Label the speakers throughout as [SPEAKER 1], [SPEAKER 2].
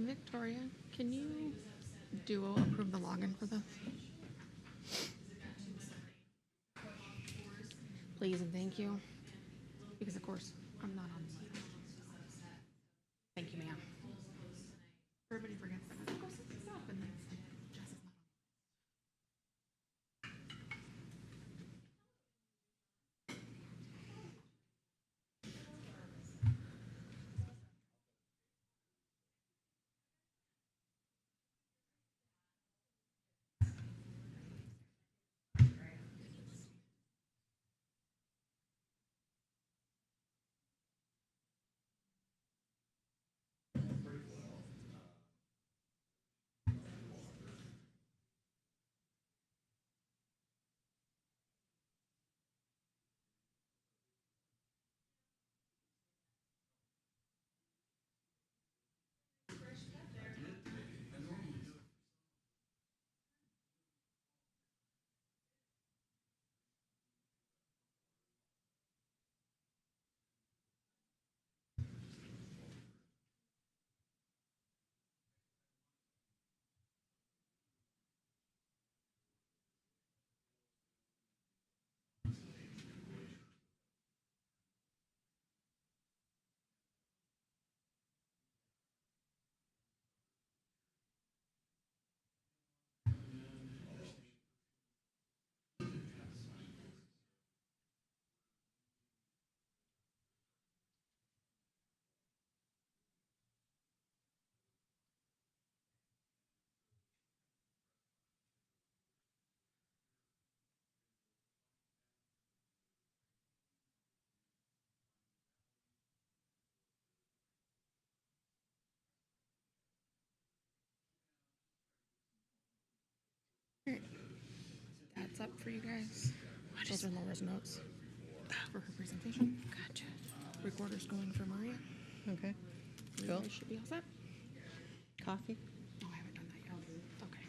[SPEAKER 1] Victoria, can you duo approve the login for this? Please and thank you. Because of course, I'm not on. Thank you, ma'am. Everybody forgets that. Of course, it's up and it's like, Jess is not on. Alright. That's up for you guys. Those are Laura's notes for her presentation. Gotcha. Recorder's going for Maria.
[SPEAKER 2] Okay.
[SPEAKER 1] You
[SPEAKER 2] Cool.
[SPEAKER 1] guys should be all set.
[SPEAKER 2] Coffee?
[SPEAKER 1] Oh, I haven't done that yet. Okay.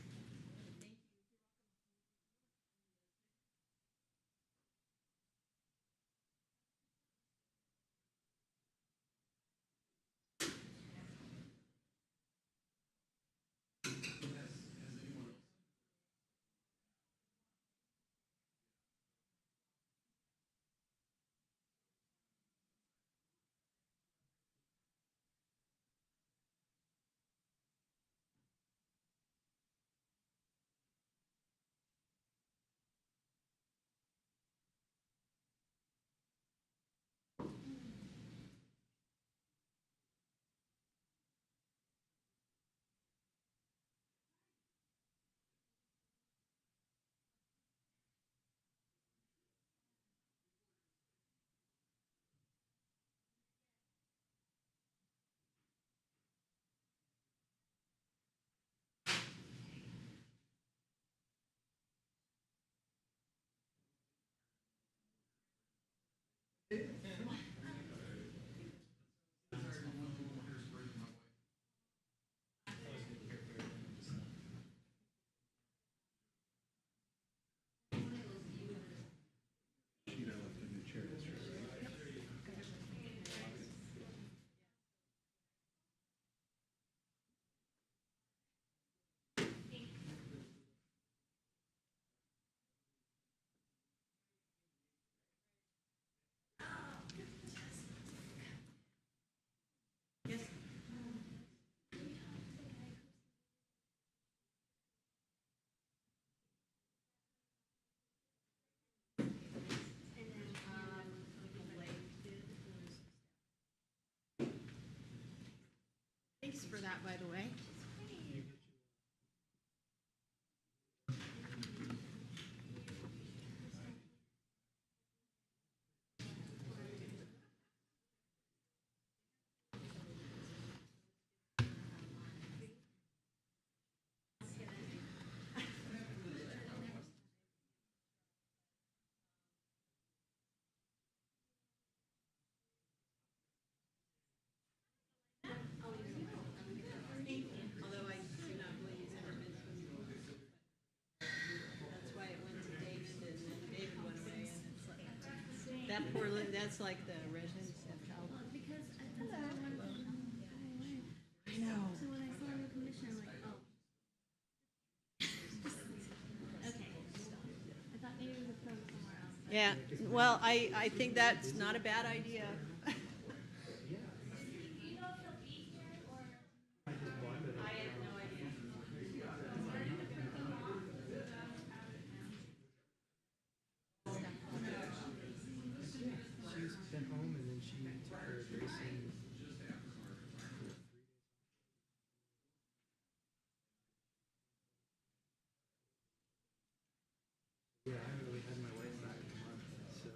[SPEAKER 1] Thanks for that, by the way.
[SPEAKER 3] Although I do not believe he's ever been to a school. That's why it went to David and then David went away and it's like, that poor, that's like the residents of child.
[SPEAKER 2] I know.
[SPEAKER 3] Yeah, well, I think that's not a bad idea. I have no idea.
[SPEAKER 4] She's been home and then she took her racing. Yeah, I haven't really had my wife back in a month, so.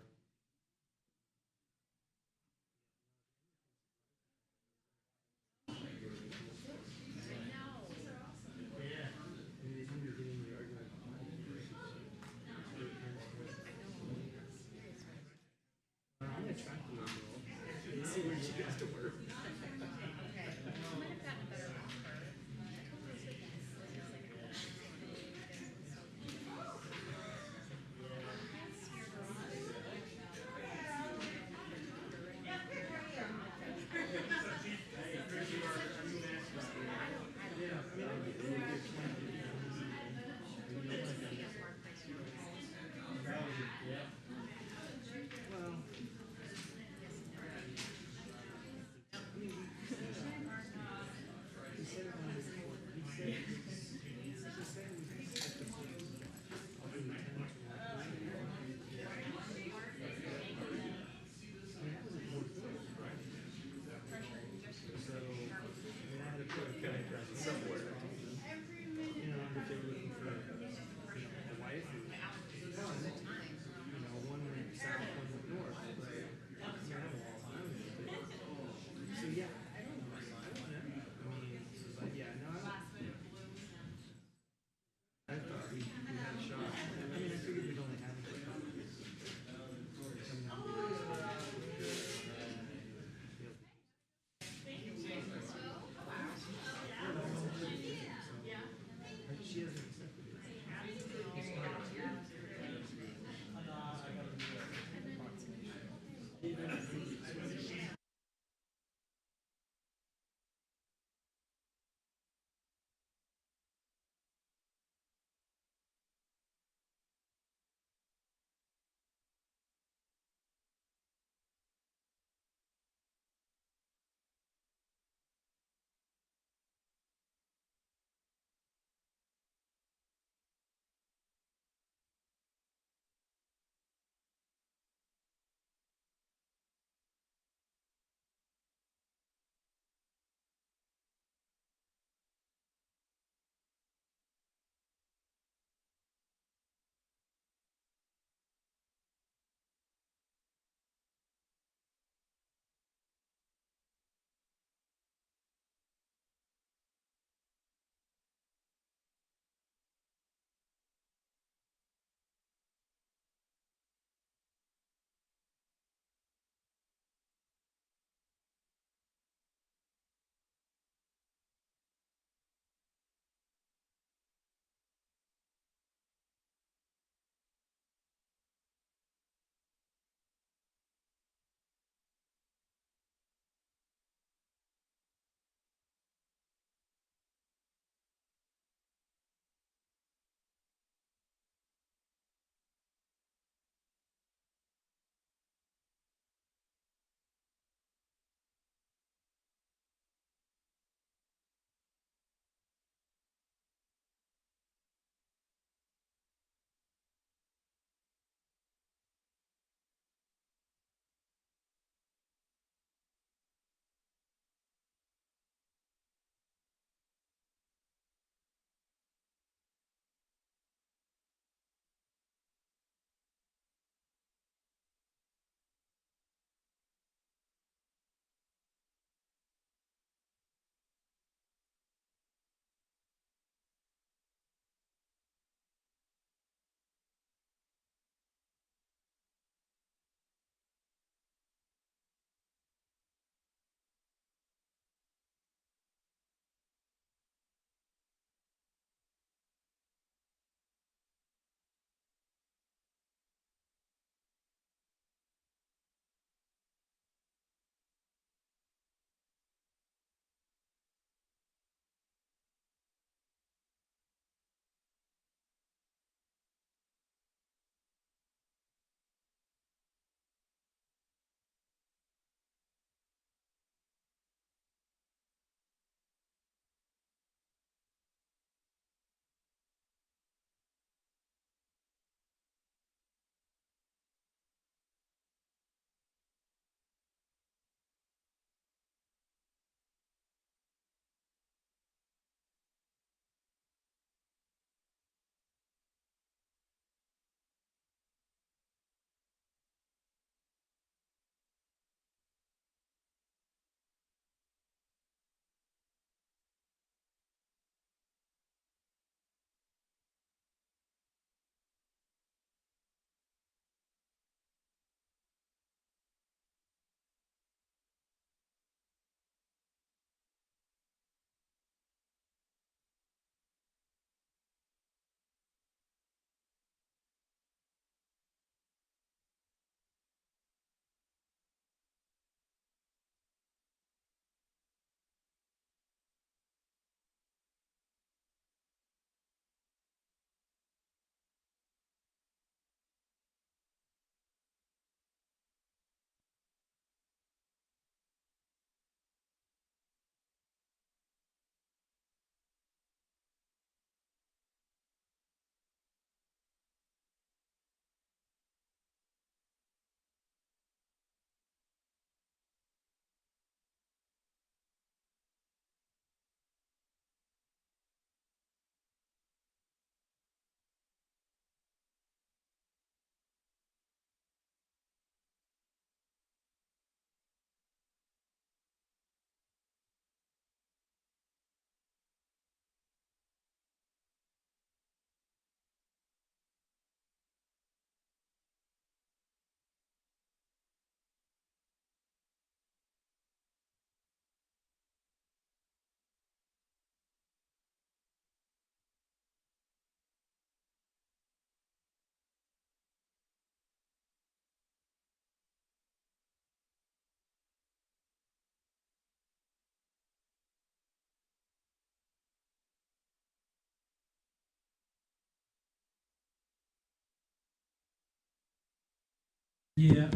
[SPEAKER 5] Yeah,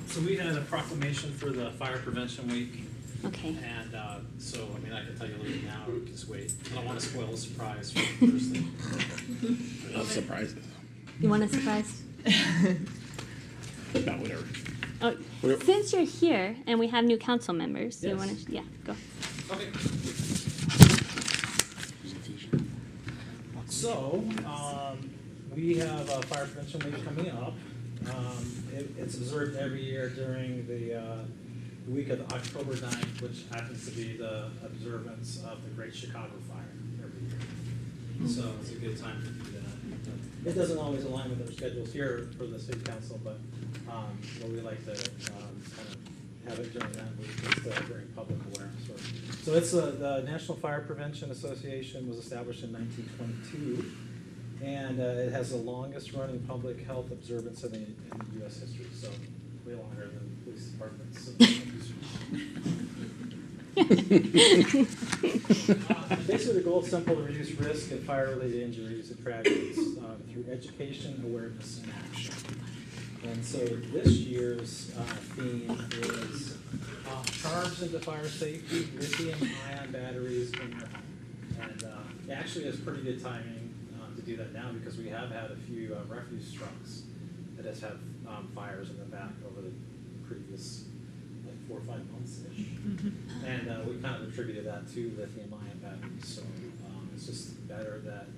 [SPEAKER 5] so we had a proclamation for the Fire Prevention Week,
[SPEAKER 6] Okay.
[SPEAKER 5] and so, I mean, I can tell you a little bit now, or just wait. I don't want to spoil the surprise for Thursday.
[SPEAKER 7] I love surprises.
[SPEAKER 6] You want a surprise?
[SPEAKER 7] No, whatever.
[SPEAKER 6] Oh,
[SPEAKER 7] Whatever.
[SPEAKER 6] since you're here and we have new council members, do you
[SPEAKER 5] Yes.
[SPEAKER 6] want to? Yeah, go.
[SPEAKER 5] Okay. So, we have Fire Prevention Week coming up. It's observed every year during the week of October 9th, which happens to be the observance of the Great Chicago Fire every year. So it's a good time to do that. It doesn't always align with our schedules here for the city council, but we like to kind of have it during that week, just during public awareness work. So it's the National Fire Prevention Association was established in 1922, and it has the longest running public health observance in U.S. history, so way longer than police departments. Basically, the goal is simple: to reduce risk of fire-related injuries and tragedies through education, awareness, and action. And so this year's theme is charms into fire safety, lithium-ion batteries in your home. And it actually is pretty good timing to do that now, because we have had a few refuse trucks that has had fires in the back over the previous 4 or 5 months-ish. And we kind of attributed that to lithium-ion batteries. So it's just better that,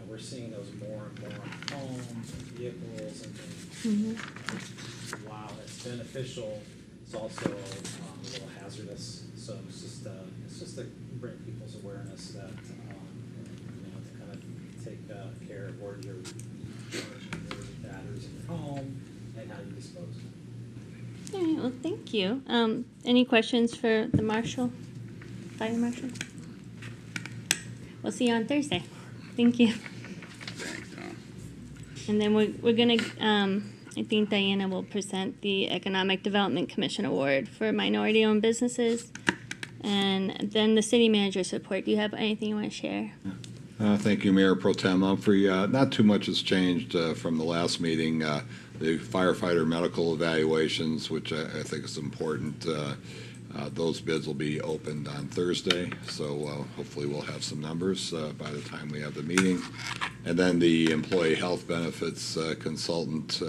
[SPEAKER 5] we're seeing those more and more in homes and vehicles and things. While it's beneficial, it's also a little hazardous. So it's just to bring people's awareness that, to kind of take care of where you're charging your batteries in your home and how you dispose of them.
[SPEAKER 6] All right, well, thank you. Any questions for the marshal, fire marshal? We'll see you on Thursday. Thank you.
[SPEAKER 7] Thanks, Tom.
[SPEAKER 6] And then we're gonna, I think Diana will present the Economic Development Commission Award for minority-owned businesses. And then the city manager's report. Do you have anything you want to share?
[SPEAKER 8] Thank you, Mayor Pro Tem Humphrey. Not too much has changed from the last meeting. The firefighter medical evaluations, which I think is important, those bids will be opened on Thursday, so hopefully we'll have some numbers by the time we have the meeting. And then the employee health benefits consultant,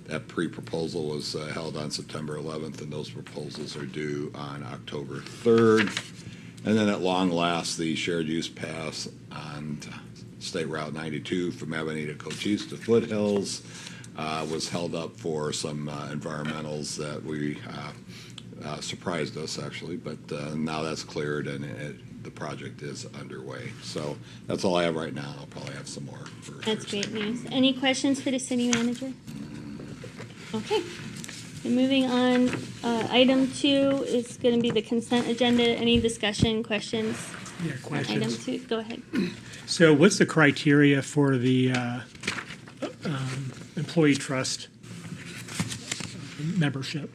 [SPEAKER 8] that pre-proposal was held on September 11th, and those proposals are due on October 3rd. And then at long last, the shared use pass on State Route 92 from Ebony to Cochise to Foothills was held up for some environmentals that we surprised us, actually, but now that's cleared and the project is underway. So that's all I have right now. I'll probably have some more for
[SPEAKER 6] That's
[SPEAKER 8] Thursday.
[SPEAKER 6] great news. Any questions for the city manager? Okay. And moving on, item 2 is going to be the consent agenda. Any discussion, questions?
[SPEAKER 9] Yeah,
[SPEAKER 6] Item
[SPEAKER 9] questions.
[SPEAKER 6] 2, go ahead.
[SPEAKER 9] So what's the criteria for the employee trust membership?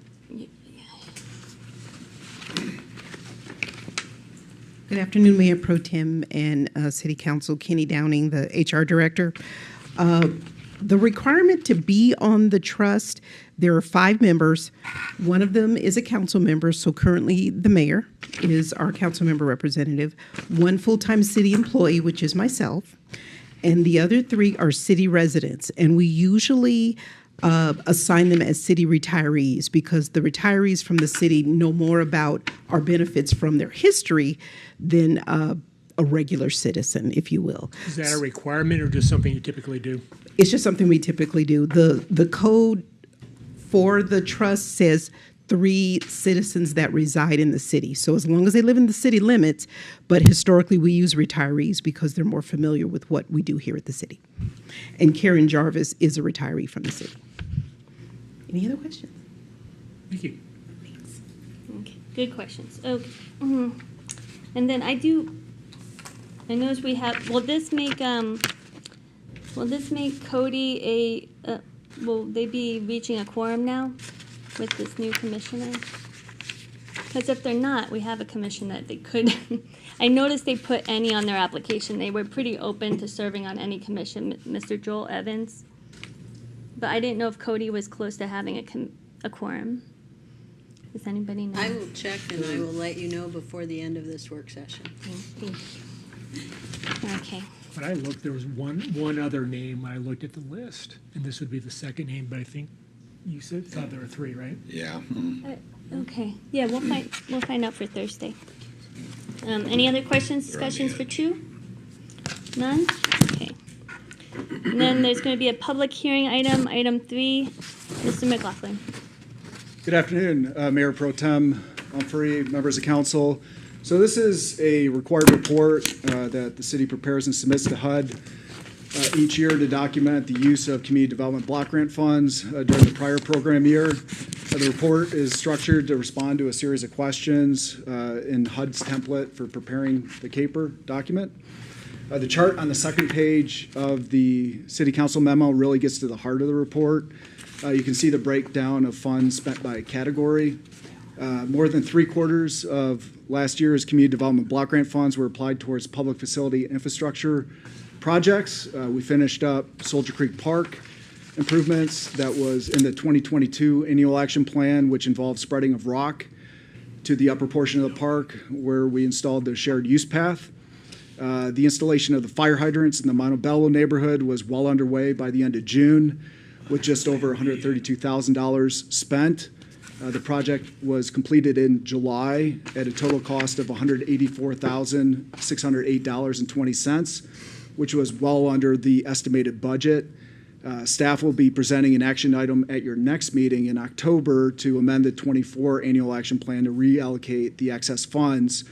[SPEAKER 2] Good afternoon, Mayor Pro Tem and City Council. Kenny Downing, the HR Director. The requirement to be on the trust, there are 5 members. One of them is a council member, so currently the mayor is our council member representative. 1 full-time city employee, which is myself, and the other 3 are city residents. And we usually assign them as city retirees, because the retirees from the city know more about our benefits from their history than a regular citizen, if you will.
[SPEAKER 9] Is that a requirement or just something you typically do?
[SPEAKER 2] It's just something we typically do. The code for the trust says 3 citizens that reside in the city. So as long as they live in the city limits, but historically we use retirees because they're more familiar with what we do here at the city. And Karen Jarvis is a retiree from the city. Any other questions?
[SPEAKER 9] Thank you.
[SPEAKER 6] Okay, good questions. Okay. And then I notice we have, will this make Cody will they be reaching a quorum now with this new commissioner? Because if they're not, we have a commission that they could. I noticed they put any on their application. They were pretty open to serving on any commission, Mr. Joel Evans. but I didn't know if Cody was close to having a quorum. Does anybody know?
[SPEAKER 3] I will check and I will let you know before the end of this work session.
[SPEAKER 6] Thank you. Okay.
[SPEAKER 9] When I looked, there was one other name when I looked at the list, and this would be the second name, but I think you thought there were three, right?
[SPEAKER 8] Yeah.
[SPEAKER 6] Okay. Yeah, we'll find out for Thursday. Any other questions, discussions for Chu? None? Okay. And then there's going to be a public hearing item 3. Mr. McLaughlin.
[SPEAKER 10] Good afternoon, Mayor Pro Tem Humphrey, members of council. So this is a required report that the city prepares and submits to HUD each year to document the use of community development block grant funds during the prior program year. The report is structured to respond to a series of questions in HUD's template for preparing the CAPER document. The chart on the second page of the city council memo really gets to the heart of the report. You can see the breakdown of funds spent by category. More than 3/4 of last year's community development block grant funds were applied towards public facility infrastructure projects. We finished up Soldier Creek Park improvements. That was in the 2022 annual action plan, which involved spreading of rock to the upper portion of the park where we installed the shared use path. The installation of the fire hydrants in the Montebello neighborhood was well underway by the end of June, with just over $132,000 spent. The project was completed in July at a total cost of $184,608.20, which was well under the estimated budget. Staff will be presenting an action item at your next meeting in October to amend the 24 annual action plan to reallocate the excess funds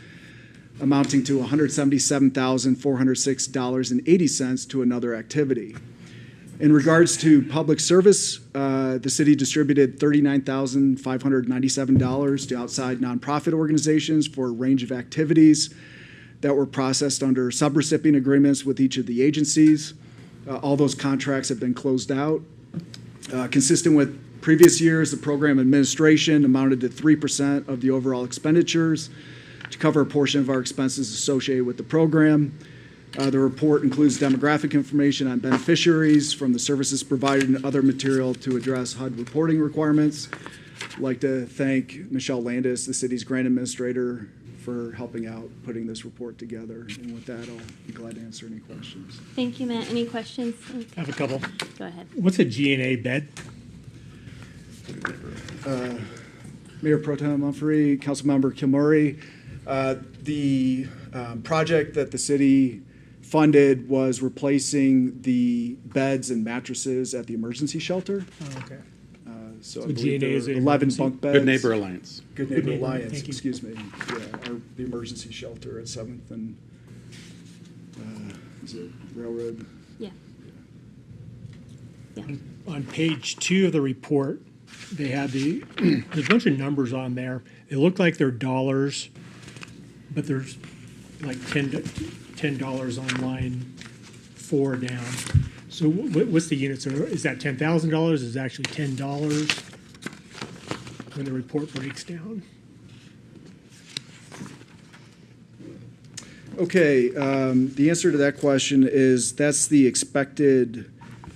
[SPEAKER 10] amounting to $177,406.80 to another activity. In regards to public service, the city distributed $39,597 to outside nonprofit organizations for a range of activities that were processed under subrecipient agreements with each of the agencies. All those contracts have been closed out. Consistent with previous years, the program administration amounted to 3% of the overall expenditures to cover a portion of our expenses associated with the program. The report includes demographic information on beneficiaries from the services provided and other material to address HUD reporting requirements. I'd like to thank Michelle Landis, the city's grant administrator, for helping out putting this report together. And with that, I'll be glad to answer any questions.
[SPEAKER 6] Thank you, Matt. Any questions?
[SPEAKER 9] I have a couple.
[SPEAKER 6] Go ahead.
[SPEAKER 9] What's a G&A bed?
[SPEAKER 10] Mayor Pro Tem Humphrey, Councilmember Kilmurray, the project that the city funded was replacing the beds and mattresses at the emergency shelter.
[SPEAKER 9] Oh, okay.
[SPEAKER 10] So I
[SPEAKER 9] So
[SPEAKER 10] believe
[SPEAKER 9] G&A
[SPEAKER 10] there
[SPEAKER 9] is
[SPEAKER 10] were
[SPEAKER 9] a
[SPEAKER 10] 11
[SPEAKER 9] emergency?
[SPEAKER 10] bunk beds.
[SPEAKER 7] Good Neighbor Alliance.
[SPEAKER 10] Good
[SPEAKER 9] Good
[SPEAKER 10] Neighbor
[SPEAKER 9] Neighbor,
[SPEAKER 10] Alliance,
[SPEAKER 9] thank you.
[SPEAKER 10] excuse me. Yeah, the emergency shelter at 7th and, is it Railroad?
[SPEAKER 6] Yeah. Yeah.
[SPEAKER 9] On page 2 of the report, they had there's a bunch of numbers on there. They look like they're dollars, but there's like $10 on line 4 down. So what's the units? Is that $10,000? Is it actually $10 when the report breaks down?
[SPEAKER 10] Okay, the answer to that question is that's the expected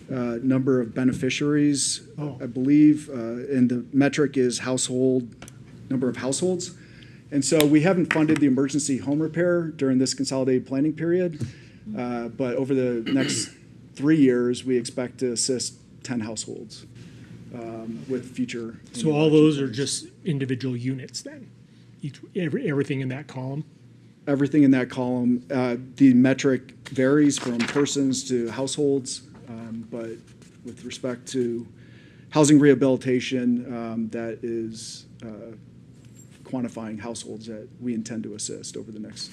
[SPEAKER 10] number of beneficiaries,
[SPEAKER 9] Oh.
[SPEAKER 10] I believe, and the metric is number of households. And so we haven't funded the emergency home repair during this consolidated planning period, but over the next 3 years, we expect to assist 10 households with future.
[SPEAKER 9] So all those are just individual units then? Everything in that column?
[SPEAKER 10] Everything in that column. The metric varies from persons to households, but with respect to housing rehabilitation, that is quantifying households that we intend to assist over the next,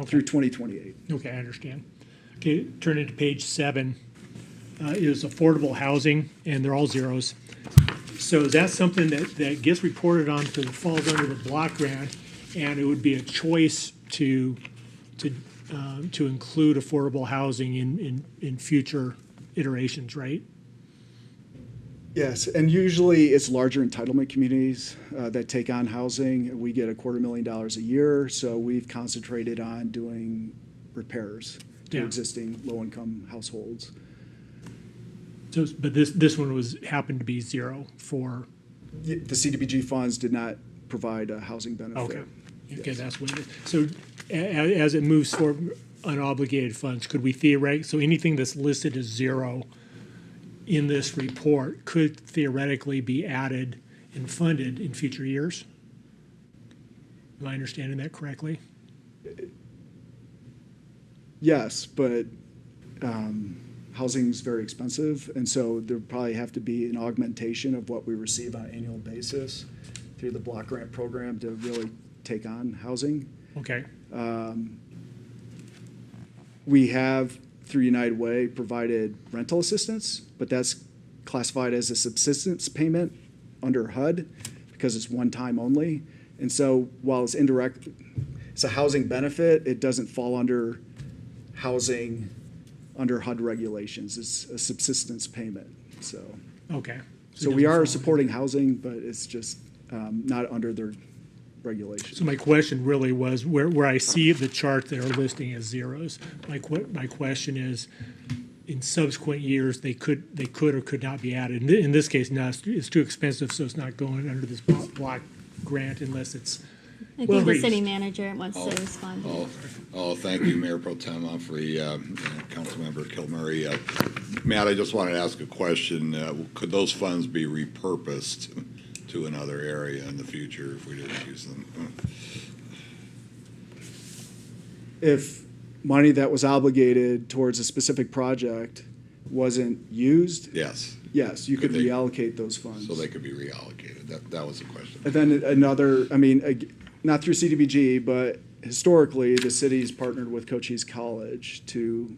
[SPEAKER 10] through 2028.
[SPEAKER 9] Okay, I understand. Okay, turn into page 7. Is affordable housing, and they're all zeros. So is that something that gets reported on because it falls under the block grant, and it would be a choice to include affordable housing in future iterations, right?
[SPEAKER 10] Yes, and usually it's larger entitlement communities that take on housing. We get $250,000 a year, so we've concentrated on doing repairs to
[SPEAKER 9] Yeah.
[SPEAKER 10] existing low-income households.
[SPEAKER 9] So, but this one happened to be zero for,
[SPEAKER 10] The CDBG funds did not provide a housing benefit.
[SPEAKER 9] okay. Okay, that's what it is. So as it moves forward, unobligated funds, could we theoretically, so anything that's listed as zero in this report could theoretically be added and funded in future years? Am I understanding that correctly?
[SPEAKER 10] Yes, but housing's very expensive, and so there probably have to be an augmentation of what we receive on an annual basis through the block grant program to really take on housing.
[SPEAKER 9] Okay,
[SPEAKER 10] We have, through United Way, provided rental assistance, but that's classified as a subsistence payment under HUD because it's one time only. And so while it's indirect, it's a housing benefit, it doesn't fall under housing under HUD regulations. It's a subsistence payment, so.
[SPEAKER 9] okay.
[SPEAKER 10] So
[SPEAKER 9] it
[SPEAKER 10] we
[SPEAKER 9] doesn't
[SPEAKER 10] are
[SPEAKER 9] fall
[SPEAKER 10] supporting housing, but it's just not under their regulations.
[SPEAKER 9] So my question really was, where I see the chart that are listing as zeros, my question is, in subsequent years, they could or could not be added. In this case, no, it's too expensive, so it's not going under this block grant unless it's,
[SPEAKER 6] I
[SPEAKER 9] Well,
[SPEAKER 6] think the
[SPEAKER 9] Reese.
[SPEAKER 6] city manager wants to respond.
[SPEAKER 8] Thank you, Mayor Pro Tem Humphrey, Councilmember Kilmurray. Matt, I just wanted to ask a question. Could those funds be repurposed to another area in the future if we didn't use them?
[SPEAKER 10] If money that was obligated towards a specific project wasn't used,
[SPEAKER 8] Yes,
[SPEAKER 10] yes, you could
[SPEAKER 8] Could they-
[SPEAKER 10] reallocate those funds.
[SPEAKER 8] so they could be reallocated. That was the question.
[SPEAKER 10] And then another, I mean, not through CDBG, but historically, the city's partnered with Cochise College to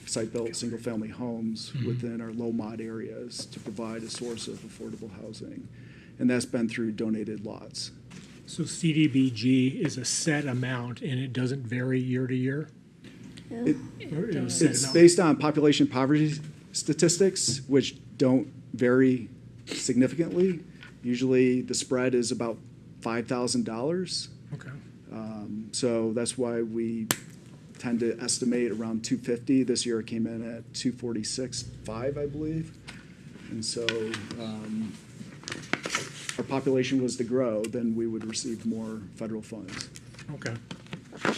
[SPEAKER 10] site-built, single-family homes within our low-mod areas to provide a source of affordable housing. And that's been through donated lots.
[SPEAKER 9] so CDBG is a set amount and it doesn't vary year to year?
[SPEAKER 10] It-
[SPEAKER 9] Or it was set
[SPEAKER 10] It's
[SPEAKER 9] amount?
[SPEAKER 10] based on population poverty statistics, which don't vary significantly. Usually, the spread is about $5,000.
[SPEAKER 9] Okay.
[SPEAKER 10] So that's why we tend to estimate around 250. This year it came in at 246.5, I believe. And so our population was to grow, then we would receive more federal funds.
[SPEAKER 9] Okay. I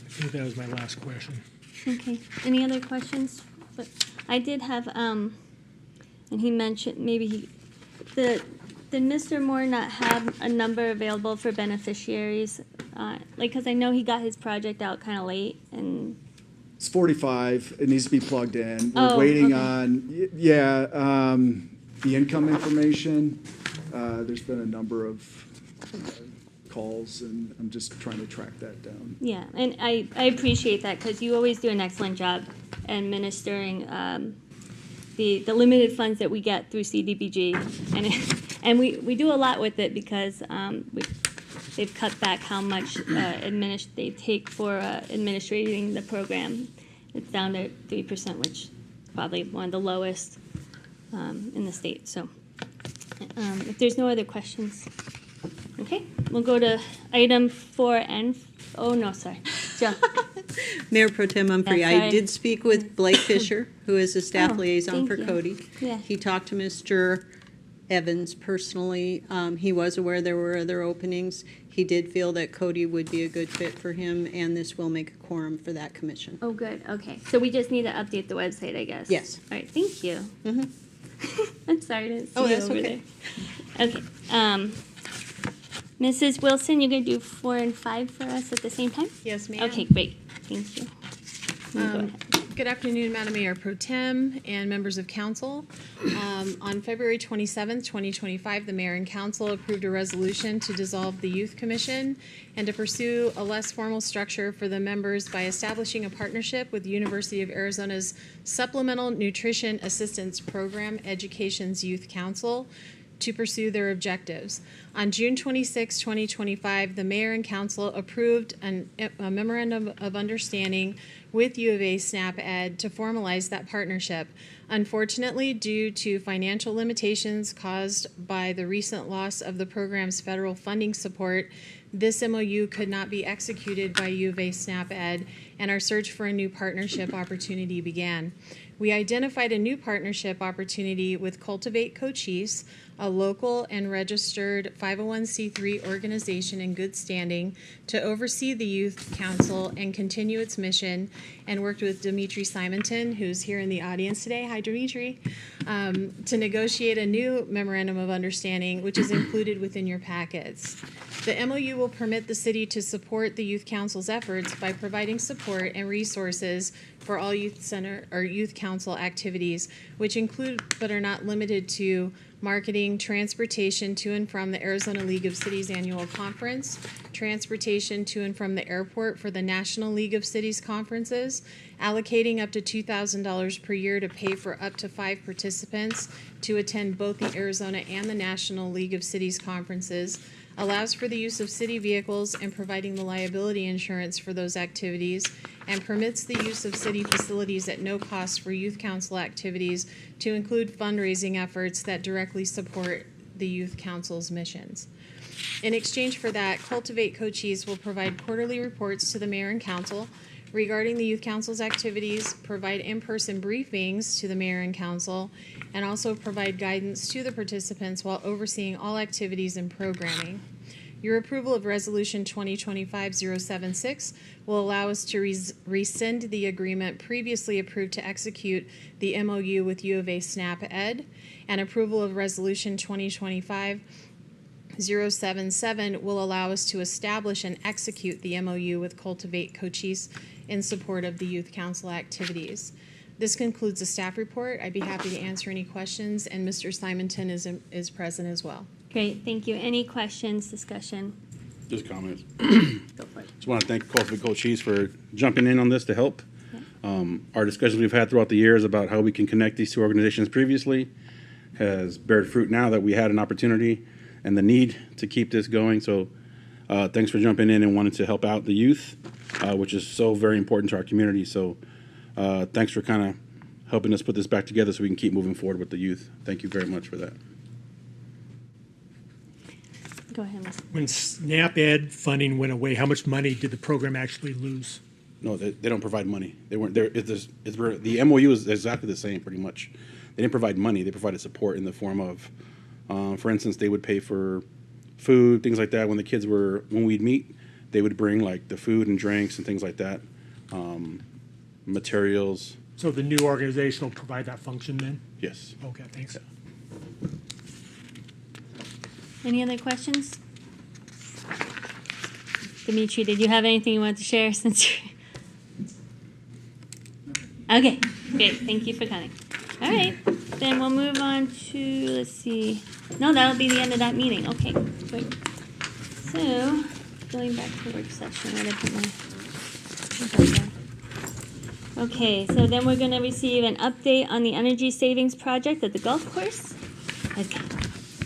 [SPEAKER 9] think that was my last question.
[SPEAKER 6] Okay, any other questions? But I did have, and he mentioned, did Mr. Moore not have a number available for beneficiaries? Cause I know he got his project out kinda late and,
[SPEAKER 10] It's 45, it needs to be plugged in.
[SPEAKER 6] Oh,
[SPEAKER 10] We're waiting
[SPEAKER 6] okay.
[SPEAKER 10] on, the income information. There's been a number of calls, and I'm just trying to track that down.
[SPEAKER 6] yeah, and I appreciate that, cause you always do an excellent job administering, the limited funds that we get through CDBG. And we do a lot with it because, they've cut back how much, they take for, administrating the program. It's down to 3%, which is probably one of the lowest, in the state, so. If there's no other questions, okay, we'll go to item 4N. Oh, no, sorry, Joe.
[SPEAKER 3] Mayor Pro Tem Humphrey,
[SPEAKER 6] Yeah,
[SPEAKER 3] I
[SPEAKER 6] sorry.
[SPEAKER 3] did speak with Blake Fisher, who is a staff
[SPEAKER 6] Oh,
[SPEAKER 3] liaison
[SPEAKER 6] thank
[SPEAKER 3] for
[SPEAKER 6] you.
[SPEAKER 3] Cody.
[SPEAKER 6] Yeah.
[SPEAKER 3] He talked to Mr. Evans personally. He was aware there were other openings. He did feel that Cody would be a good fit for him, and this will make a quorum for that commission.
[SPEAKER 6] Oh, good, okay, so we just need to update the website, I guess?
[SPEAKER 3] Yes.
[SPEAKER 6] All right, thank you.
[SPEAKER 3] Mhm.
[SPEAKER 6] I'm sorry to see
[SPEAKER 3] Oh,
[SPEAKER 6] you
[SPEAKER 3] that's
[SPEAKER 6] over
[SPEAKER 3] okay.
[SPEAKER 6] there. Okay, Mrs. Wilson, you're gonna do 4 and 5 for us at the same time?
[SPEAKER 1] Yes, ma'am.
[SPEAKER 6] Okay, great, thank you. You can go ahead.
[SPEAKER 1] Good afternoon, Madam Mayor Pro Tem and members of council. On February 27th, 2025, the mayor and council approved a resolution to dissolve the Youth Commission and to pursue a less formal structure for the members by establishing a partnership with the University of Arizona's Supplemental Nutrition Assistance Program, Education's Youth Council, to pursue their objectives. On June 26, 2025, the mayor and council approved a memorandum of understanding with U of A SNAP Ed to formalize that partnership. Unfortunately, due to financial limitations caused by the recent loss of the program's federal funding support, this MOU could not be executed by U of A Snap Ed, and our search for a new partnership opportunity began. We identified a new partnership opportunity with Cultivate Cochise, a local and registered 501c3 organization in good standing, to oversee the Youth Council and continue its mission, and worked with Dimitri Simonton, who's here in the audience today. Hi, Dimitri. To negotiate a new memorandum of understanding, which is included within your packets. The MOU will permit the city to support the Youth Council's efforts by providing support and resources for all youth center or youth council activities, which include but are not limited to marketing, transportation to and from the Arizona League of Cities annual conference, transportation to and from the airport for the National League of Cities conferences, allocating up to $2,000 per year to pay for up to 5 participants to attend both the Arizona and the National League of Cities conferences, allows for the use of city vehicles and providing the liability insurance for those activities, and permits the use of city facilities at no cost for youth council activities to include fundraising efforts that directly support the youth council's missions. In exchange for that, Cultivate Cochise will provide quarterly reports to the mayor and council regarding the youth council's activities, provide in-person briefings to the mayor and council, and also provide guidance to the participants while overseeing all activities and programming. Your approval of Resolution 2025-076 will allow us to rescind the agreement previously approved to execute the MOU with U of A Snap Ed, and approval of Resolution 2025-077 will allow us to establish and execute the MOU with Cultivate Cochise in support of the Youth Council activities. This concludes the staff report. I'd be happy to answer any questions, and Mr. Simonton is present as well.
[SPEAKER 6] Great, thank you. Any questions, discussion?
[SPEAKER 7] Just comments.
[SPEAKER 6] Go for it.
[SPEAKER 7] Just want to thank Cultivate Cochise for jumping in on this to help. Our discussions we've had throughout the years about how we can connect these two organizations previously has bared fruit now that we had an opportunity and the need to keep this going. So thanks for jumping in and wanting to help out the youth, which is so very important to our community. So thanks for kind of helping us put this back together so we can keep moving forward with the youth. Thank you very much for that.
[SPEAKER 6] Go ahead, Mr.
[SPEAKER 9] When SNAP Ed funding went away, how much money did the program actually lose?
[SPEAKER 7] No, they don't provide money. They weren't there. The MOU is exactly the same, pretty much. They didn't provide money. They provided support in the form of, for instance, they would pay for food, things like that. When we'd meet, they would bring like the food and drinks and things like that, materials.
[SPEAKER 9] So the new organization will provide that function then?
[SPEAKER 7] Yes.
[SPEAKER 9] Okay, thanks.
[SPEAKER 6] Any other questions? Dimitri, did you have anything you wanted to share since you're... Okay, great. Thank you for coming. All right, then we'll move on to, let's see. No, that'll be the end of that meeting. Okay, great. So, going back to work session, where did I put my... Okay, so then we're going to receive an update on the energy savings project at the golf course. Okay.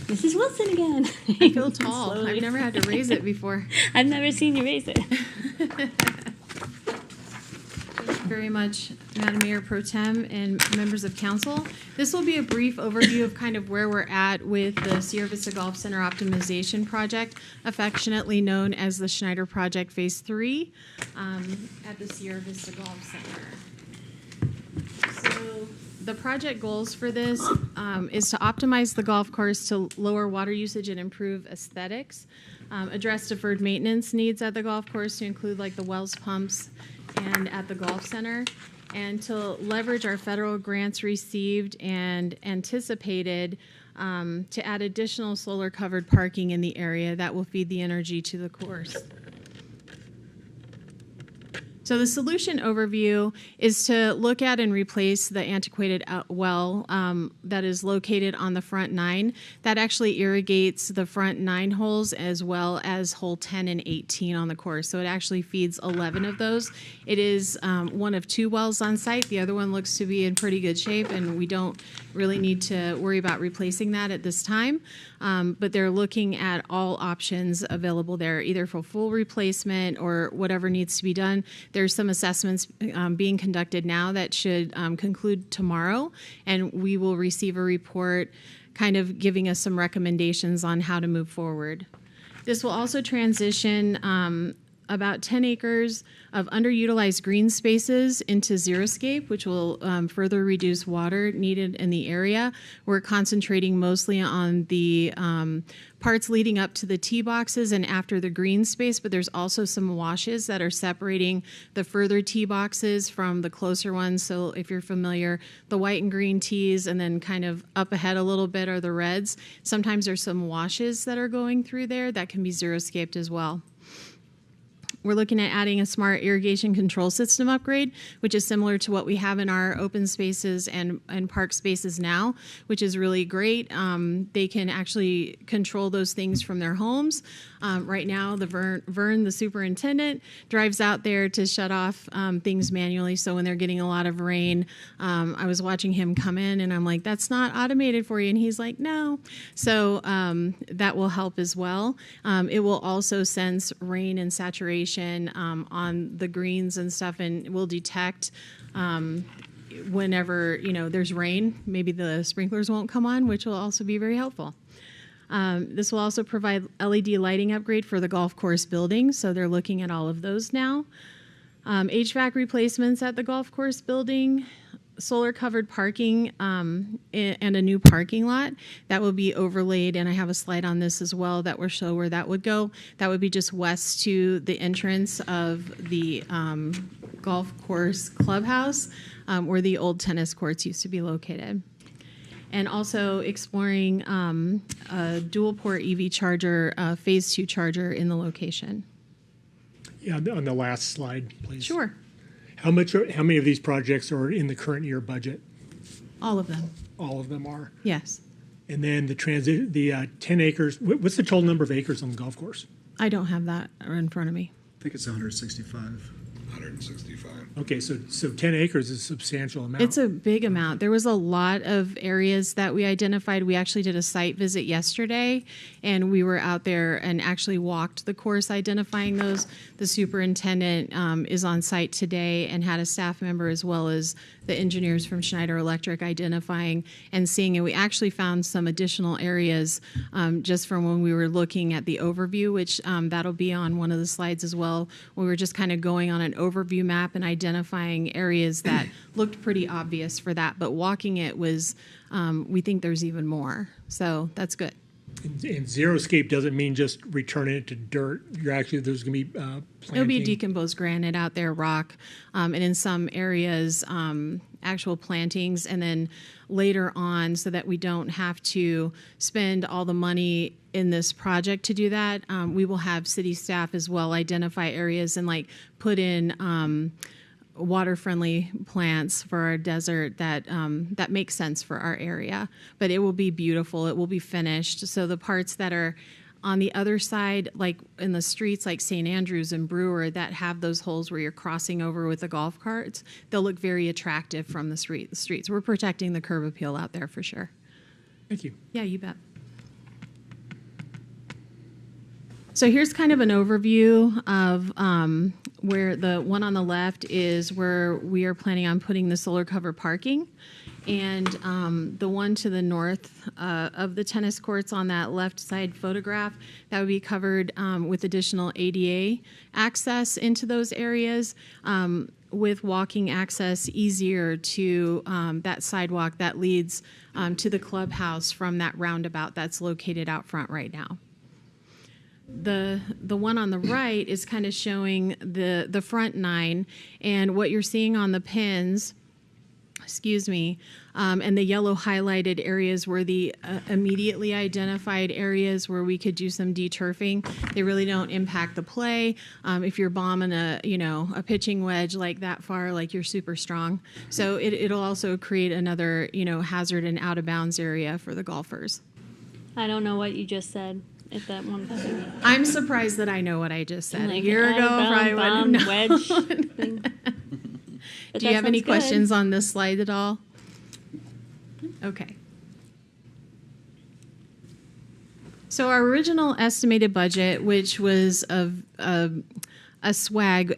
[SPEAKER 6] Mrs. Wilson again.
[SPEAKER 1] I feel tall. I've never had to raise it before.
[SPEAKER 6] I've never seen you raise it.
[SPEAKER 1] Thank you very much, Madam Mayor Pro Tem and members of council. This will be a brief overview of kind of where we're at with the Sierra Vista Golf Center Optimization Project, affectionately known as the Schneider Project Phase 3 at the Sierra Vista Golf Center. So the project goals for this is to optimize the golf course to lower water usage and improve aesthetics, address deferred maintenance needs at the golf course to include like the wells pumps and at the golf center, and to leverage our federal grants received and anticipated to add additional solar covered parking in the area that will feed the energy to the course. So the solution overview is to look at and replace the antiquated well that is located on the front 9. That actually irrigates the front 9 holes as well as hole 10 and 18 on the course. So it actually feeds 11 of those. It is one of 2 wells on site. The other one looks to be in pretty good shape, and we don't really need to worry about replacing that at this time. But they're looking at all options available there, either for full replacement or whatever needs to be done. There's some assessments being conducted now that should conclude tomorrow, and we will receive a report kind of giving us some recommendations on how to move forward. This will also transition about 10 acres of underutilized green spaces into xeriscape, which will further reduce water needed in the area. We're concentrating mostly on the parts leading up to the tee boxes and after the green space, but there's also some washes that are separating the further tee boxes from the closer ones. So if you're familiar, the white and green tees, and then kind of up ahead a little bit are the reds. Sometimes there's some washes that are going through there that can be xeriscaped as well. We're looking at adding a smart irrigation control system upgrade, which is similar to what we have in our open spaces and park spaces now, which is really great. They can actually control those things from their homes. Right now, Vern, the superintendent, drives out there to shut off things manually. So when they're getting a lot of rain, I was watching him come in and I'm like, that's not automated for you. And he's like, no. So that will help as well. It will also sense rain and saturation on the greens and stuff, and will detect whenever there's rain. Maybe the sprinklers won't come on, which will also be very helpful. This will also provide LED lighting upgrade for the golf course building, so they're looking at all of those now. HVAC replacements at the golf course building, solar covered parking, and a new parking lot that will be overlaid. And I have a slide on this as well that will show where that would go. That would be just west to the entrance of the golf course clubhouse, where the old tennis courts used to be located. And also exploring a dual port EV charger, phase 2 charger in the location.
[SPEAKER 9] Yeah, on the last slide, please.
[SPEAKER 1] Sure.
[SPEAKER 9] How many of these projects are in the current year budget?
[SPEAKER 1] All of them.
[SPEAKER 9] All of them are.
[SPEAKER 1] Yes.
[SPEAKER 9] And then the 10 acres, what's the total number of acres on the golf course?
[SPEAKER 1] I don't have that in front of me.
[SPEAKER 10] I think it's 165.
[SPEAKER 8] 165.
[SPEAKER 9] Okay, so 10 acres is a substantial amount.
[SPEAKER 1] It's a big amount. There was a lot of areas that we identified. We actually did a site visit yesterday, and we were out there and actually walked the course identifying those. The superintendent is on site today and had a staff member as well as the engineers from Schneider Electric identifying and seeing. And we actually found some additional areas just from when we were looking at the overview, which that'll be on one of the slides as well. We were just kind of going on an overview map and identifying areas that looked pretty obvious for that. But walking it was, we think there's even more. So that's good.
[SPEAKER 9] And xeriscape doesn't mean just returning it to dirt. There's going to be planting.
[SPEAKER 1] It'll be decomposed granite out there, rock, and in some areas, actual plantings. And then later on, so that we don't have to spend all the money in this project to do that, we will have city staff as well identify areas and put in water-friendly plants for our desert that that makes sense for our area. But it will be beautiful. It will be finished. So the parts that are on the other side, like in the streets like St. Andrews and Brewer, that have those holes where you're crossing over with the golf carts, they'll look very attractive from the streets. We're protecting the curb appeal out there for sure.
[SPEAKER 9] Thank you.
[SPEAKER 1] Yeah, you bet. So here's kind of an overview of where the one on the left is where we are planning on putting the solar cover parking. And the one to the north of the tennis courts on that left side photograph, that would be covered with additional ADA access into those areas, with walking access easier to that sidewalk that leads to the clubhouse from that roundabout that's located out front right now. The one on the right is kind of showing the front 9, and what you're seeing on the pins, and the yellow highlighted areas were the immediately identified areas where we could do some deturfing. They really don't impact the play. If you're bombing a pitching wedge like that far, like you're super strong. So it'll also create another hazard and out of bounds area for the golfers.
[SPEAKER 6] I don't know what you just said at that one point.
[SPEAKER 1] I'm surprised that I know what I just said.
[SPEAKER 6] Like
[SPEAKER 1] a year ago, probably wouldn't have known.
[SPEAKER 6] wedge thing. But
[SPEAKER 1] Do you
[SPEAKER 6] that
[SPEAKER 1] have any
[SPEAKER 6] sounds good.
[SPEAKER 1] questions on this slide at all? Okay. So our original estimated budget, which was a swag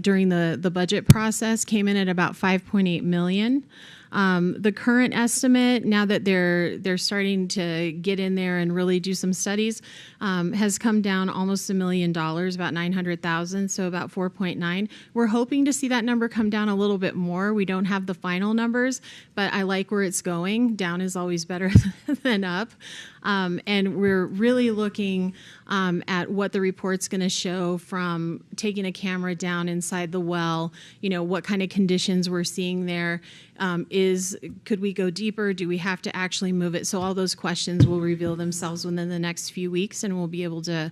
[SPEAKER 1] during the budget process, came in at about $5.8 million. The current estimate, now that they're starting to get in there and really do some studies, has come down almost $1 million, about 900,000, so about 4.9. We're hoping to see that number come down a little bit more. We don't have the final numbers, but I like where it's going. Down is always better than up. And we're really looking at what the report's going to show from taking a camera down inside the well, what kind of conditions we're seeing there. Could we go deeper? Do we have to actually move it? So all those questions will reveal themselves within the next few weeks, and we'll be able to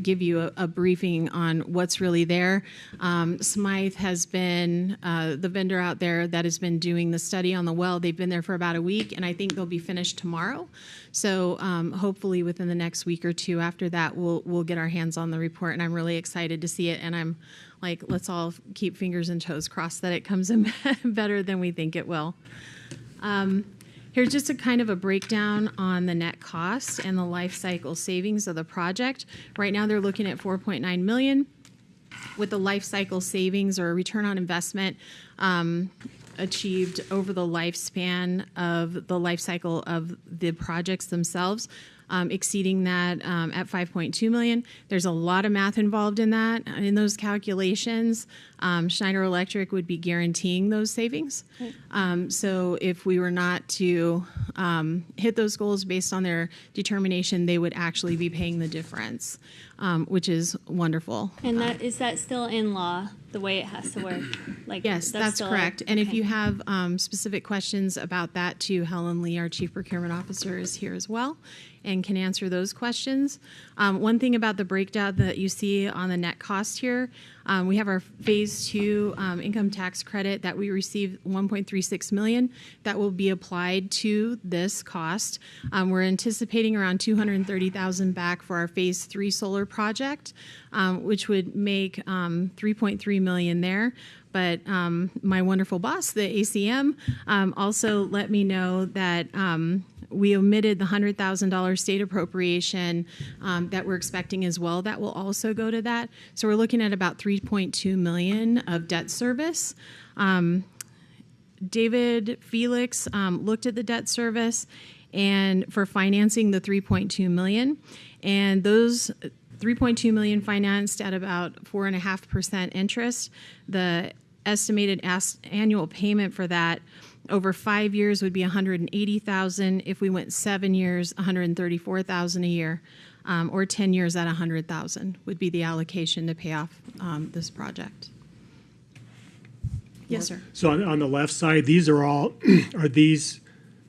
[SPEAKER 1] give you a briefing on what's really there. Smythe has been the vendor out there that has been doing the study on the well. They've been there for about a week, and I think they'll be finished tomorrow. So hopefully within the next week or two after that, we'll get our hands on the report, and I'm really excited to see it. And I'm like, let's all keep fingers and toes crossed that it comes in better than we think it will. Here's just a kind of a breakdown on the net cost and the life cycle savings of the project. Right now, they're looking at $4.9 million, with the life cycle savings or return on investment achieved over the lifespan of the life cycle of the projects themselves, exceeding that at $5.2 million. There's a lot of math involved in that. In those calculations, Schneider Electric would be guaranteeing those savings. So if we were not to hit those goals based on their determination, they would actually be paying the difference, which is wonderful.
[SPEAKER 6] And is that still in law, the way it has to work?
[SPEAKER 1] Yes, that's correct. And if you have specific questions about that too, Helen Lee, our Chief Procurement Officer, is here as well and can answer those questions. One thing about the breakdown that you see on the net cost here, we have our Phase 2 income tax credit that we received, $1.36 million, that will be applied to this cost. We're anticipating around $230,000 back for our Phase 3 solar project, which would make $3.3 million there. But my wonderful boss, the ACM, also let me know that we omitted the $100,000 state appropriation that we're expecting as well. That will also go to that. So we're looking at about $3.2 million of debt service. David Felix looked at the debt service and for financing the $3.2 million, and those $3.2 million financed at about 4.5% interest. The estimated annual payment for that over 5 years would be $180,000. If we went 7 years, $134,000 a year, or 10 years at $100,000 would be the allocation to pay off this project. Yes, sir.
[SPEAKER 9] So on the left side, these are all, are these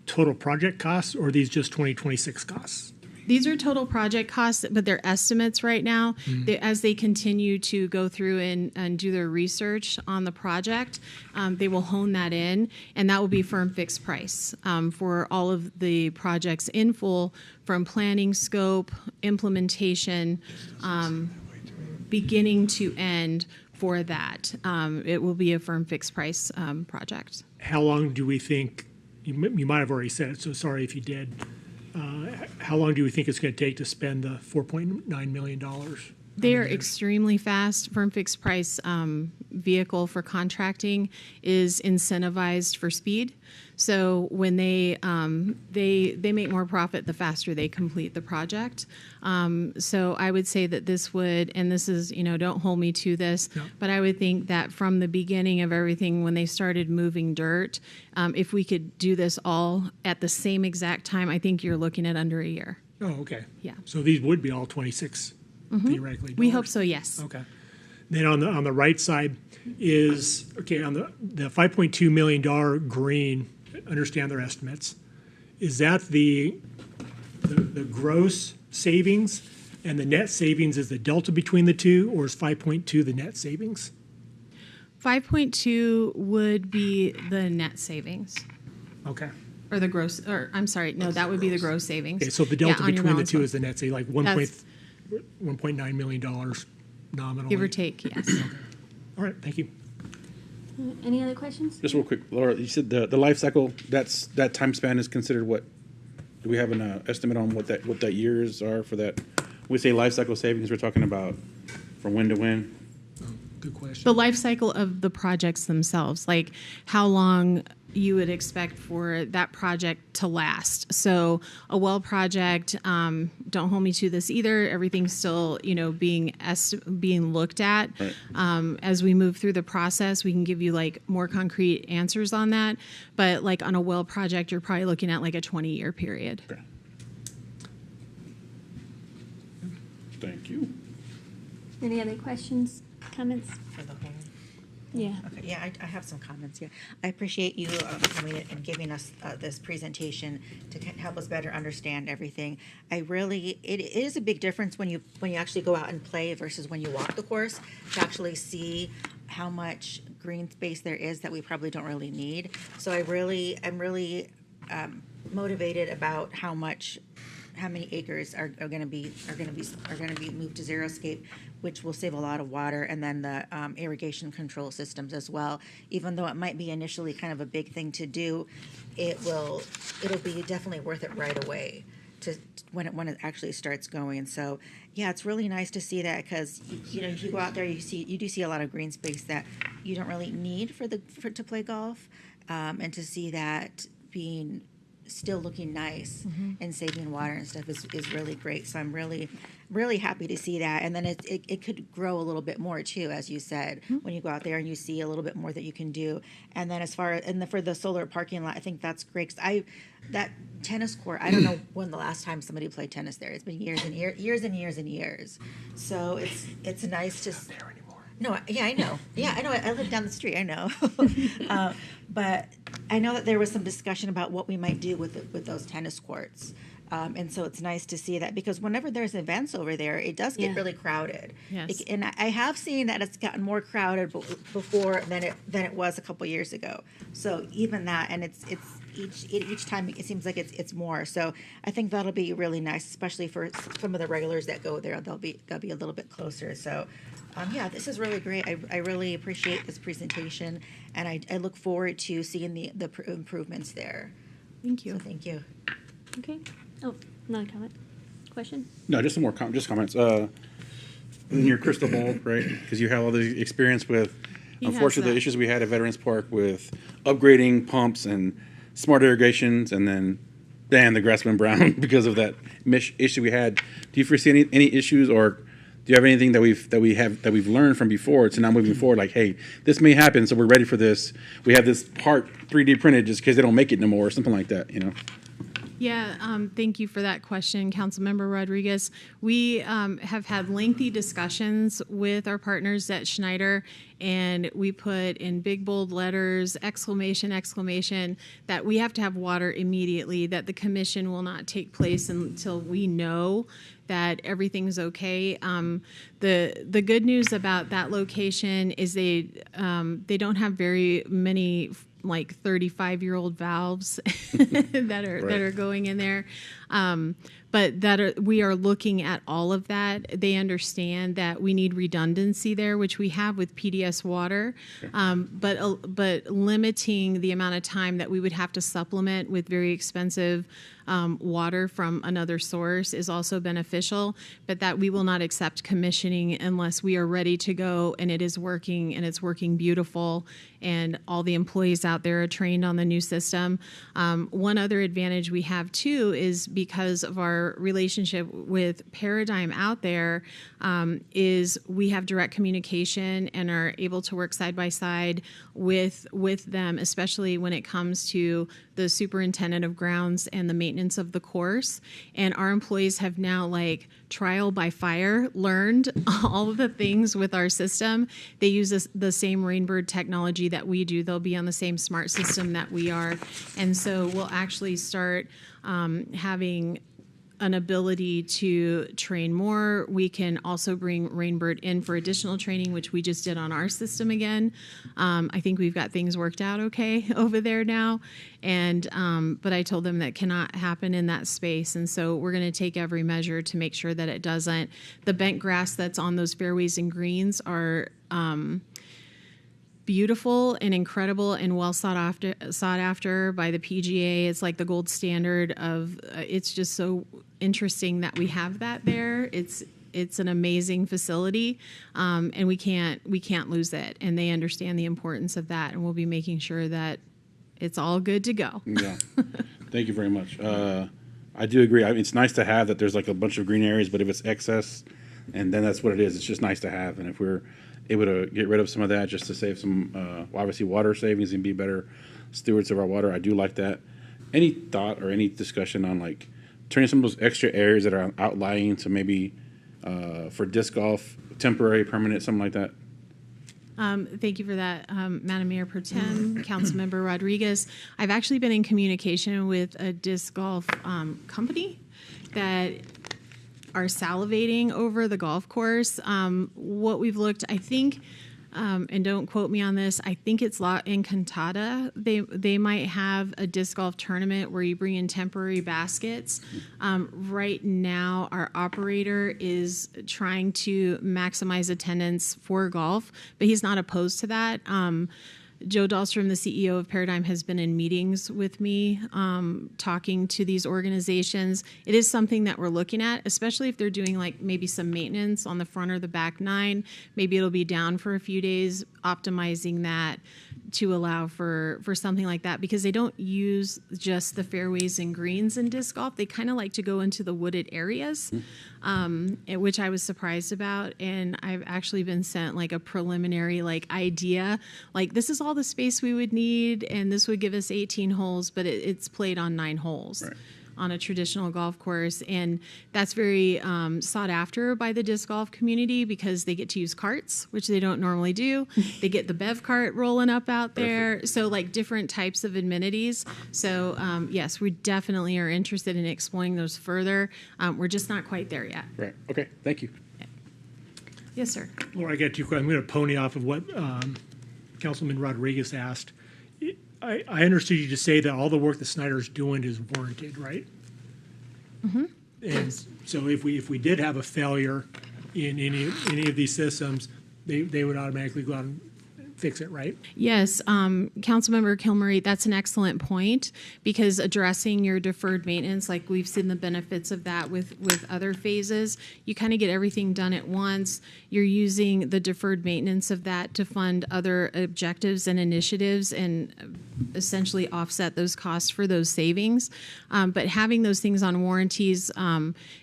[SPEAKER 9] total project costs, or are these just 2026 costs?
[SPEAKER 1] These are total project costs, but they're estimates right now. As they continue to go through and do their research on the project, they will hone that in, and that will be firm fixed price for all of the projects in full, from planning, scope, implementation, beginning to end for that. It will be a firm fixed price project.
[SPEAKER 9] How long do we think, you might have already said it, so sorry if you did, how long do we think it's going to take to spend the $4.9 million?
[SPEAKER 1] They are extremely fast. Firm fixed price vehicle for contracting is incentivized for speed. So when they make more profit the faster they complete the project. So I would say that this would, and this is, don't hold me to this, but I would think that from the beginning of everything, when they started moving dirt, if we could do this all at the same exact time, I think you're looking at under a year.
[SPEAKER 9] Oh, okay.
[SPEAKER 1] Yeah.
[SPEAKER 9] So these would be all 26 theoretically.
[SPEAKER 1] We hope so, yes.
[SPEAKER 9] Okay. Then on the right side is, okay, on the $5.2 million green, understand their estimates. Is that the gross savings, and the net savings is the delta between the two, or is 5.2 the net savings?
[SPEAKER 1] 5.2 would be the net savings.
[SPEAKER 9] Okay.
[SPEAKER 1] Or the gross, or I'm sorry, no, that would be the gross savings.
[SPEAKER 9] Okay, so the delta
[SPEAKER 1] on your
[SPEAKER 9] between the
[SPEAKER 1] balance
[SPEAKER 9] two
[SPEAKER 1] book.
[SPEAKER 9] is the net savings, like $1.9 million nominally.
[SPEAKER 1] Give or take, yes.
[SPEAKER 9] All right, thank you.
[SPEAKER 6] Any other questions?
[SPEAKER 7] Just real quick, Laura, you said the life cycle, that time span is considered what? Do we have an estimate on what that years are for that? We say life cycle savings, we're talking about from when to when?
[SPEAKER 9] Good question.
[SPEAKER 1] The life cycle of the projects themselves, like how long you would expect for that project to last. So a well project, don't hold me to this either. Everything's still, being looked at.
[SPEAKER 7] Right.
[SPEAKER 1] As we move through the process, we can give you like more concrete answers on that. But like on a well project, you're probably looking at like a 20-year period.
[SPEAKER 7] Okay. Thank you.
[SPEAKER 6] Any other questions, comments?
[SPEAKER 11] For the whole.
[SPEAKER 6] Yeah.
[SPEAKER 11] Okay, yeah, I have some comments, yeah. I appreciate you coming in and giving us this presentation to help us better understand everything. It is a big difference when you actually go out and play versus when you walk the course, to actually see how much green space there is that we probably don't really need. So I'm really motivated about how many acres are going to be moved to xeriscape, which will save a lot of water, and then the irrigation control systems as well. Even though it might be initially kind of a big thing to do, it'll be definitely worth it right away when it actually starts going. So yeah, it's really nice to see that, because if you go out there, you do see a lot of green space that you don't really need to play golf, and to see that being still looking nice and saving water and stuff is really great. So I'm really, really happy to see that. And then it could grow a little bit more too, as you said, when you go out there and you see a little bit more that you can do. And then for the solar parking lot, I think that's great. 'Cause that tennis court, I don't know when the last time somebody played tennis there. It's been years and years and years. So it's nice to. Not there anymore. No, yeah, I know. Yeah, I know. I live down the street. I know. But I know that there was some discussion about what we might do with those tennis courts. And so it's nice to see that, because whenever there's events over there, it does get really crowded.
[SPEAKER 1] Yes.
[SPEAKER 11] And I have seen that it's gotten more crowded before than it was a couple years ago. So even that, and it's each time it seems like it's more. So I think that'll be really nice, especially for some of the regulars that go there. They'll be a little bit closer. So yeah, this is really great. I really appreciate this presentation, and I look forward to seeing the improvements there.
[SPEAKER 1] Thank you.
[SPEAKER 11] So thank you.
[SPEAKER 6] Okay. Oh, another comment? Question?
[SPEAKER 7] No, just some more comments. In your crystal ball, right? Because you have all the experience with,
[SPEAKER 1] He has
[SPEAKER 7] unfortunately, the
[SPEAKER 1] that.
[SPEAKER 7] issues we had at Veterans Park with upgrading pumps and smart irrigations, and then, the grass went brown because of that issue we had. Do you foresee any issues, or do you have anything that we've learned from before to now moving forward? Like, hey, this may happen, so we're ready for this. We have this part 3D printed just because they don't make it no more, or something like that.
[SPEAKER 1] Yeah, thank you for that question, Councilmember Rodriguez. We have had lengthy discussions with our partners at Schneider, and we put in big bold letters, exclamation, that we have to have water immediately, that the commission will not take place until we know that everything's okay. The good news about that location is they don't have very many 35-year-old valves that are going in there. But we are looking at all of that. They understand that we need redundancy there, which we have with PDS water, but limiting the amount of time that we would have to supplement with very expensive water from another source is also beneficial, but that we will not accept commissioning unless we are ready to go and it is working, and it's working beautiful, and all the employees out there are trained on the new system. One other advantage we have too is because of our relationship with Paradigm out there, is we have direct communication and are able to work side by side with them, especially when it comes to the superintendent of grounds and the maintenance of the course. And our employees have now, trial by fire, learned all of the things with our system. They use the same Rainbird technology that we do. They'll be on the same smart system that we are. And so we'll actually start having an ability to train more. We can also bring Rainbird in for additional training, which we just did on our system again. I think we've got things worked out okay over there now. And but I told them that cannot happen in that space. And so we're going to take every measure to make sure that it doesn't. The bent grass that's on those fairways and greens are beautiful and incredible and well sought after by the PGA. It's like the gold standard of. It's just so interesting that we have that there. It's an amazing facility, and we can't lose it. And they understand the importance of that, and we'll be making sure that it's all good to go.
[SPEAKER 7] Yeah. Thank you very much. I do agree. I mean, it's nice to have that there's like a bunch of green areas, but if it's excess, and then that's what it is. It's just nice to have. And if we're able to get rid of some of that just to save some, obviously, water savings and be better stewards of our water, I do like that. Any thought or any discussion on like turning some of those extra areas that are outlying to maybe for disc golf, temporary, permanent, something like that?
[SPEAKER 1] Thank you for that, Madam Mayor Pro Tem, Councilmember Rodriguez. I've actually been in communication with a disc golf company that are salivating over the golf course. What we've looked, I think, and don't quote me on this, I think it's La Encantada. They might have a disc golf tournament where you bring in temporary baskets. Right now, our operator is trying to maximize attendance for golf, but he's not opposed to that. Joe Dahlstrom, the CEO of Paradigm, has been in meetings with me, talking to these organizations. It is something that we're looking at, especially if they're doing like maybe some maintenance on the front or the back nine. Maybe it'll be down for a few days, optimizing that to allow for something like that, because they don't use just the fairways and greens in disc golf. They kind of like to go into the wooded areas, which I was surprised about. And I've actually been sent like a preliminary like idea, like this is all the space we would need, and this would give us 18 holes, but it's played on 9 holes. Right. On a traditional golf course, and that's very sought after by the disc golf community because they get to use carts, which they don't normally do. They get the bev cart rolling up out there. Perfect. So like different types of amenities. So yes, we definitely are interested in exploring those further. We're just not quite there yet.
[SPEAKER 7] Right. Okay. Thank you.
[SPEAKER 1] Yes, sir.
[SPEAKER 9] Laura, I got 2 questions. I'm going to pony off of what Councilman Rodriguez asked. I understood you to say that all the work that Snyder's doing is warranted, right? Mm-hmm. And so if we did have a failure in any of these systems, they would automatically go out and fix it, right?
[SPEAKER 1] Yes, Councilmember Kilmurray, that's an excellent point, because addressing your deferred maintenance, like we've seen the benefits of that with other phases, you kind of get everything done at once. You're using the deferred maintenance of that to fund other objectives and initiatives and essentially offset those costs for those savings. But having those things on warranties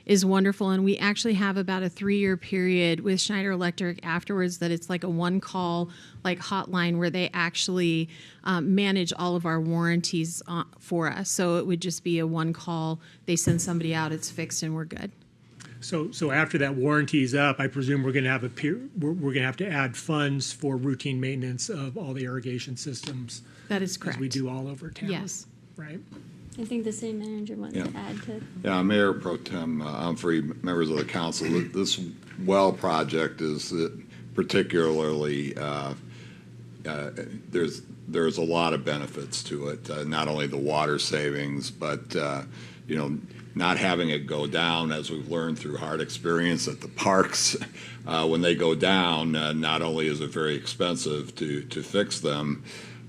[SPEAKER 1] is wonderful, and we actually have about a 3-year period with Schneider Electric afterwards that it's like a one-call like hotline where they actually manage all of our warranties for us. So it would just be a one call. They send somebody out, it's fixed, and we're good.
[SPEAKER 9] So after that warranty is up, I presume we're going to have we're going to have to add funds for routine maintenance of all the irrigation systems.
[SPEAKER 1] That is correct.
[SPEAKER 9] As we do all over town.
[SPEAKER 1] Yes.
[SPEAKER 9] Right.
[SPEAKER 6] I think the city manager wants to add to.
[SPEAKER 8] Yeah, Mayor Pro Tem Humphrey, members of the council, this well project is particularly there's a lot of benefits to it. Not only the water savings, but not having it go down, as we've learned through hard experience at the parks. When they go down, not only is it very expensive to fix them,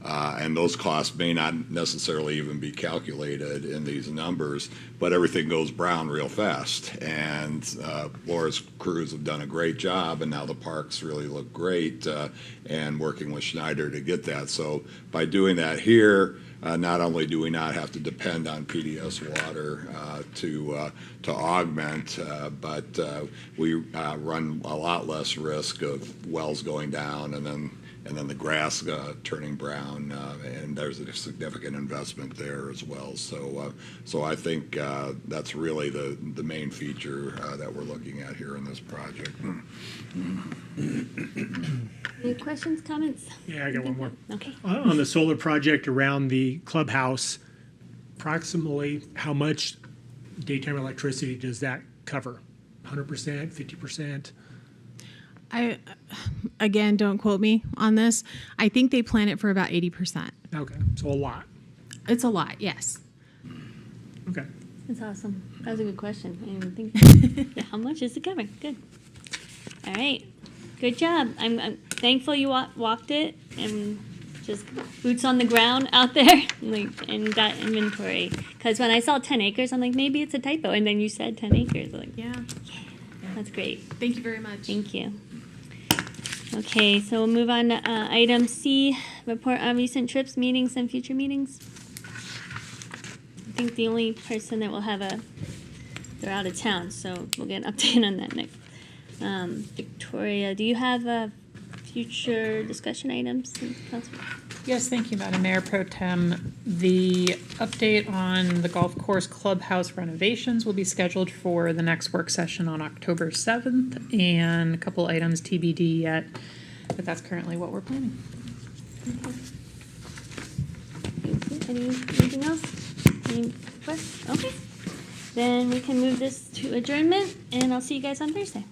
[SPEAKER 8] and those costs may not necessarily even be calculated in these numbers, but everything goes brown real fast. And Laura's crews have done a great job, and now the parks really look great, and working with Schneider to get that. So by doing that here, not only do we not have to depend on PDS water to augment, but we run a lot less risk of wells going down and then the grass turning brown, and there's a significant investment there as well. So I think that's really the main feature that we're looking at here in this project.
[SPEAKER 6] Any questions, comments?
[SPEAKER 9] Yeah, I got one more.
[SPEAKER 6] Okay.
[SPEAKER 9] On the solar project around the clubhouse, approximately how much daytime electricity does that cover? 100%, 50%?
[SPEAKER 1] Again, don't quote me on this. I think they plan it for about 80%.
[SPEAKER 9] Okay, so a lot.
[SPEAKER 1] It's a lot, yes.
[SPEAKER 9] Okay.
[SPEAKER 6] That's awesome. That was a good question. I didn't even think. Yeah, how much is it covering? Good. All right. Good job. I'm thankful you walked it and just boots on the ground out there and got inventory. Because when I saw 10 acres, I'm like, maybe it's a typo. And then you said 10 acres. I'm like,
[SPEAKER 1] Yeah.
[SPEAKER 6] that's great.
[SPEAKER 1] Thank you very much.
[SPEAKER 6] Thank you. Okay, so we'll move on to item C, report on recent trips, meetings, and future meetings. I think the only person that will have they're out of town, so we'll get an update on that next. Victoria, do you have future discussion items? Council?
[SPEAKER 12] Yes, thank you, Madam Mayor Pro Tem. The update on the golf course clubhouse renovations will be scheduled for the next work session on October 7th, and a couple items TBD yet, but that's currently what we're planning.
[SPEAKER 6] Anything else? Any questions? Okay. Then we can move this to adjournment, and I'll see you guys on Thursday.